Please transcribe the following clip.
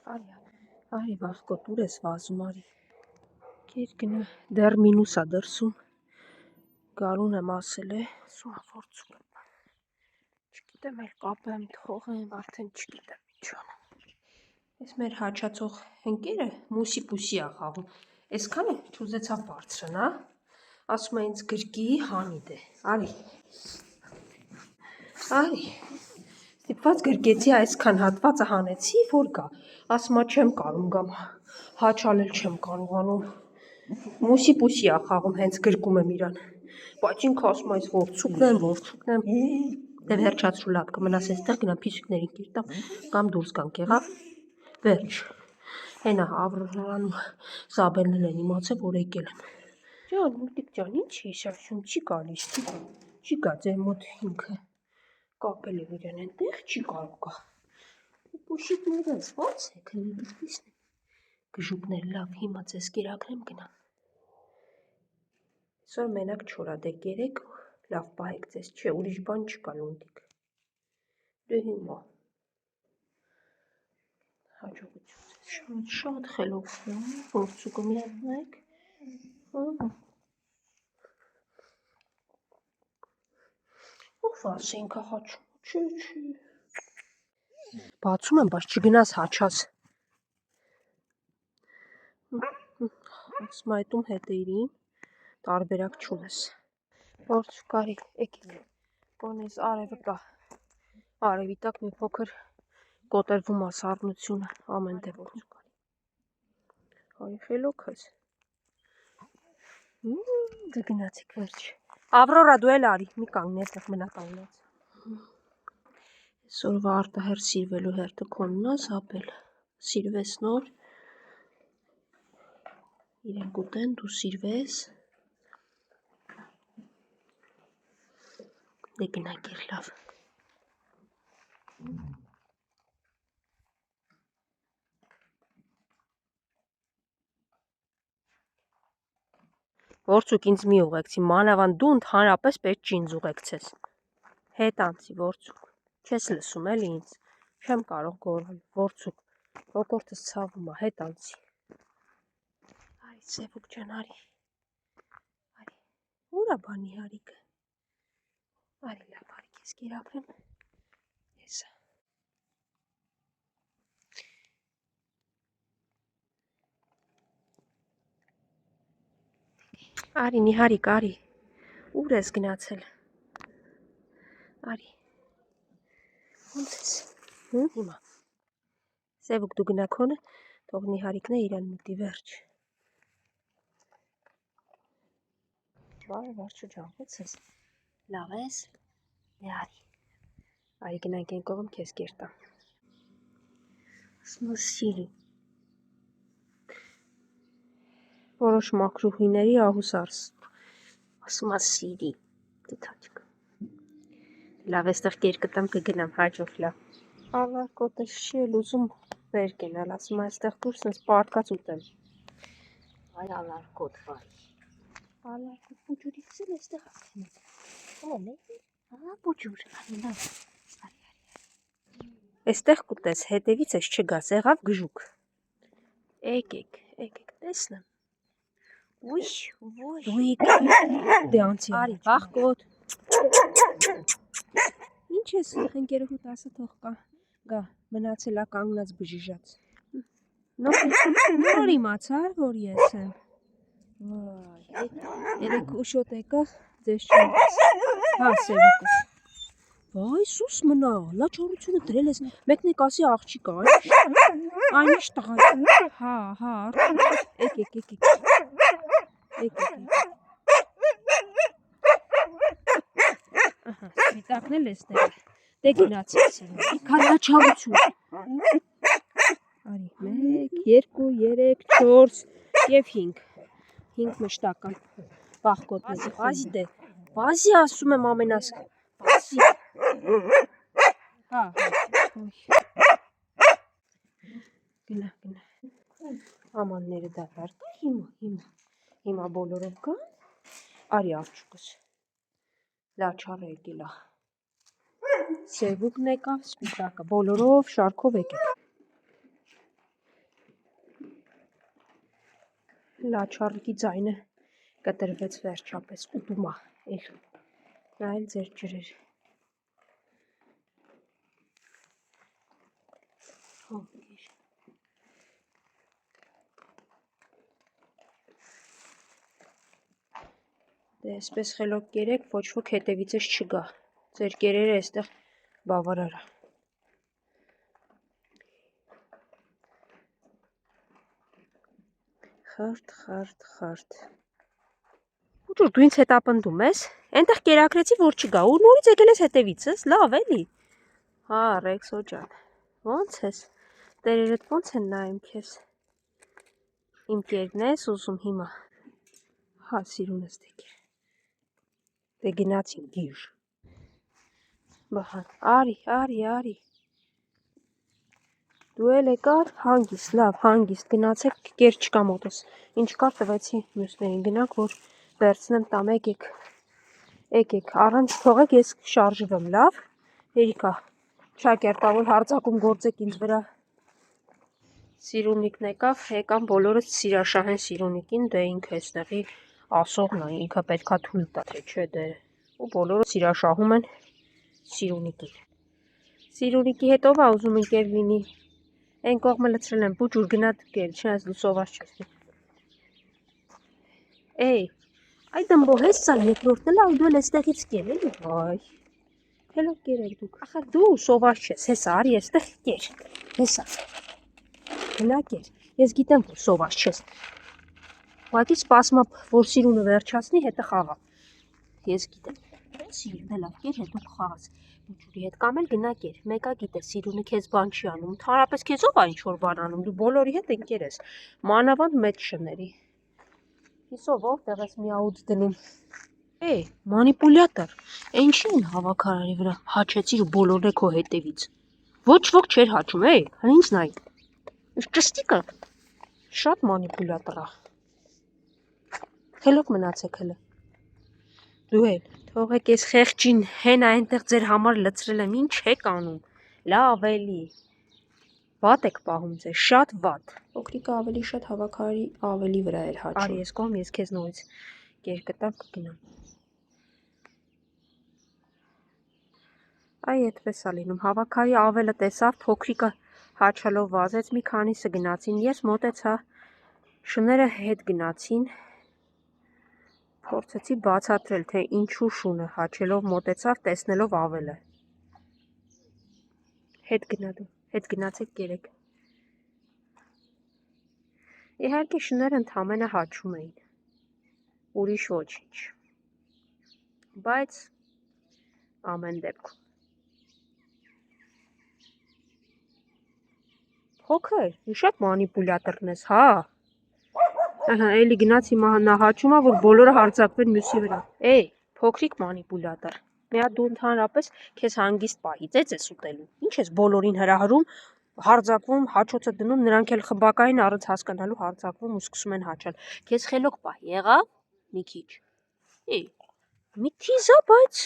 Արի վախկոտ ուր ես վազում արի։ Կեր գնա դեռ մինուսա դրսում։ Գարուն եմ ասել է, սումա փորձում եմ։ Չգիտեմ էլ կապեմ, թողեմ, արդեն չգիտեմ ինչ անեմ։ Այս մեր հաչացող ընկերը մուսի պուսի ա խաղում։ Այսքանը չուզեցավ բարձրանա, ասում է ինձ գրկի հանիդ է։ Արի։ Ստիպված գրկեցի այսքան հատվածը հանեցի, որ գա։ Ասում ա չեմ կարում գամ, հաչալել չեմ կարողանում։ Մուսի պուսի ա խաղում, հենց գրկում եմ իրան։ Բայց ինքը ասում է այս որցուկն եմ։ Դե վերջացրու լավ կմնաս այստեղ գնամ փիսիկներին կերտամ կամ դուրս գանք եղավ։ Վերջ։ Հենա Ավրորան ու Սաբելն են իմացել, որ եկել եմ։ Ջան, մուտիկ ջան, ինչ ես ասում, չի գալիս։ Չի գա ձեր մոտ ինքը։ Կապել եմ իրեն այնտեղ, չի կարող գա։ Պուշիկներս ո՞նց եք հլիպիսն։ Գժուկներ լավ, հիմա ձեզ կերակրեմ գնամ։ Այսօր մենակ չորադեք երեք լավ պահեք ձեզ, չէ, ուրիշ բան չկա լունդիկ։ Դե հիմա։ Հաջողություն ձեզ, շատ խելոք փորձուկը միայն նայեք։ Ով ասի ինքը հաչում, չի։ Բացում եմ, բայց չգնաս հաչաս։ Ասում այդում հետեիրի, տարբերակ չունես։ Փորձուկ արի, եկեք, կոնես արևը կա, արևի տակ մի փոքր կոտերվում ա սառնությունը, ամեն դե փորձուկ արի։ Արի խելոք ես։ Դե գնացիք վերջ։ Ավրորա դու էլ արի, մի կանգնի այստեղ մնա կանգնած։ Այսօրվա արտահերթ սիրվելու հերթը քոնն ա, Սաբել, սիրվես նոր։ Իրենք ուտեն, դու սիրվես։ Դե գնանք էր լավ։ Որցուկ ինձ մի ուղեկցի, մանավանդ դու ընդհանրապես պետք չի ինձ ուղեկցես։ Հետ անցի, որցուկ։ Չես լսում էլի ինձ։ Չեմ կարող գոռալ, որցուկ։ Ողորտս ցավում ա, հետ անցի։ Արի, Սևուկ ջան, արի։ Արի։ Ուր ա բանի հարիկը։ Արի լավ, արի քեզ կերակրեմ։ Հեսա։ Արի, Նիհարիկ, արի։ Ուր ես գնացել։ Արի։ Ոնց ես։ Հիմա։ Սևուկ դու գնա քոնը, թող Նիհարիկն է իրան մտի վերջ։ Վարչու ջան, ոնց ես։ Լավ ես։ Դե արի։ Արի գնանք այն կողմ քեզ կերտամ։ Ասում ես սիրի։ Որոշ մաքրուհիների ահուսարս ասում է սիրի։ Դիթաչկ։ Լավ, այստեղ կերկտամ կգնամ հաջող լավ։ Ալարկոտը չի էլ ուզում վեր կենալ, ասում է այստեղ դուրս ինձ պարկած ուտեմ։ Այ ալարկոտ վարի։ Ալարկոտ բուջուրից էլ այստեղ ասեն։ Ահա բուջուր, արի լավ։ Արի։ Այստեղ կուտես, հետևից ես չգաս, եղավ գժուկ։ Եկեք, տեսնեմ։ Ուй, դու եկեք։ Դե անցի արի, վախկոտ։ Ինչ ես ընկերուհուդ ասա թող կա, գա, մնացել ա կանգնած բժիժած։ Նոր իմացար, որ ես եմ։ Վայ, երեք ուշոտ եկա, ձեզ չունես։ Հա, Սևուկս։ Վայ, սուս մնա, լա չորությունը դրել ես, մեկն եք ասի աղջիկա, այնիշ տղա։ Հա, արդեն, եկեք։ Ահա, սպիտակն էլ ես նել, դե գնացիք Սևուկ, քալաչալություն։ Արի, 1, 2, 3, 4 և 5 մշտական վախկոտների, վազի դե, վազի ասում եմ ամենաս, վազի, հա, գնա, ամանները դատարկ է, հիմա բոլորով կան, արի արջուկս, լա չարը եկելա, Սևուկն եկավ, սպիտակը, բոլորով շարքով եկեք, Լաչառիկի ձայնը կտրվեց վերջապես ուտումա նա էլ ձեր ջրեր դե այսպես խելոք կերեք ոչ ոք հետևիցս չգա ձեր կերերը այստեղ բավարար է խարդ Ուջուր դու ինձ հետապնդում ես այնտեղ կերակրեցի որ չգա ու նորից եկել ես հետևիցս լավ էլի հա Ռեքսո ջան ոնց ես տերերդ ոնց են նայում քեզ իմ կերն ես ուզում հիմա հա սիրունս դե գնացին գիժ բահան արի դու էլ եկար հանգիստ լավ հանգիստ գնացեք կեր չկա մոտս ինչ կար տվեցի մյուսներին գնանք որ վերցնեմ տամ եկեք առանց թողեք ես շարժվեմ լավ երիկա շակերտավոր հարձակում գործեք ինձ վրա Սիրունիկն եկան բոլորս սիրաշահեն Սիրունիկին դե ինքը էստեղի ասողն է ինքը պետքա թույլ տա թե չէ դե ու բոլորը սիրաշահում են Սիրունիկի հետ ով է ուզում ընկեր լինի Այն կողմը լցրել եմ բուջուր գնա կեր չնայած դու սոված չես Այ դմբո հեսա երկրորդն էլ դու էլ էստեղից կեր էլի վայ Հելոք կերեք դուք ախր դու սոված չես հեսա արի էստեղ կեր հեսա գնա կեր ես գիտեմ որ սոված չես ուղղակի սպասում որ Սիրունը վերջացնի հետը խաղա ես գիտեմ Սիրուն լավ կեր հետո կխաղաս Բուջուրի հետ կամ էլ գնա կեր մեկա գիտես Սիրունը քեզ բան չի անում Ընդհանրապես քեզ ով է ինչ որ բան անում դու բոլորի հետ ընկեր ես մանավանդ մեծ շների Իսով որտեղ ես միաուց դնում մանիպուլյատոր ինչի են հավաքարարի վրա հաչեցիր ու բոլորն է քո հետևից ոչ ոք չէր հաչում ինձ նայ ճշտիկը շատ մանիպուլյատոր է խելոք մնացեք հələ դու էլ թողեք ես խեղճին հենա այնտեղ ձեր համար լցրել եմ ինչ եք անում լավ էլի վատ եք պահում ձեզ շատ վատ փոքրիկը ավելի շատ հավաքարարի ավելի վրա էր հաչում արի ես կողմ ես քեզ նորից կեր կտամ կգնամ Այ այդպես է լինում հավաքարի ավելը տեսավ փոքրիկը հաչալով վազեց մի քանիսը գնացին ես մոտեցա շները հետ գնացին Փորձեցի բացատրել, թե ինչու շունը հաչելով մոտեցավ, տեսնելով ավելը։ Հետ գնացեք կերեք։ Իհարկե շները ընդամենը հաչում էին։ Ուրիշ ոչինչ։ Բայց ամեն դեպքում։ Փոքր, շատ մանիպուլյատորն ես, հա։ Ահա, էլի գնաց հիմա նա հաչում է, որ բոլորը հարձակվեն մյուսի վրա։ Փոքրիկ մանիպուլյատոր։ Մի հատ դու ընդհանրապես քեզ հանգիստ պահի, ծեծ ես ուտելու։ Ինչ ես բոլորին հրահրում, հարձակվում, հաչոցը դնում, նրանք էլ խմբակային առանց հասկանալու հարձակվում ու սկսում են հաչալ։ Քեզ խելոք պահ, եղավ։ Մի քիչ։ Մի թիզա, բայց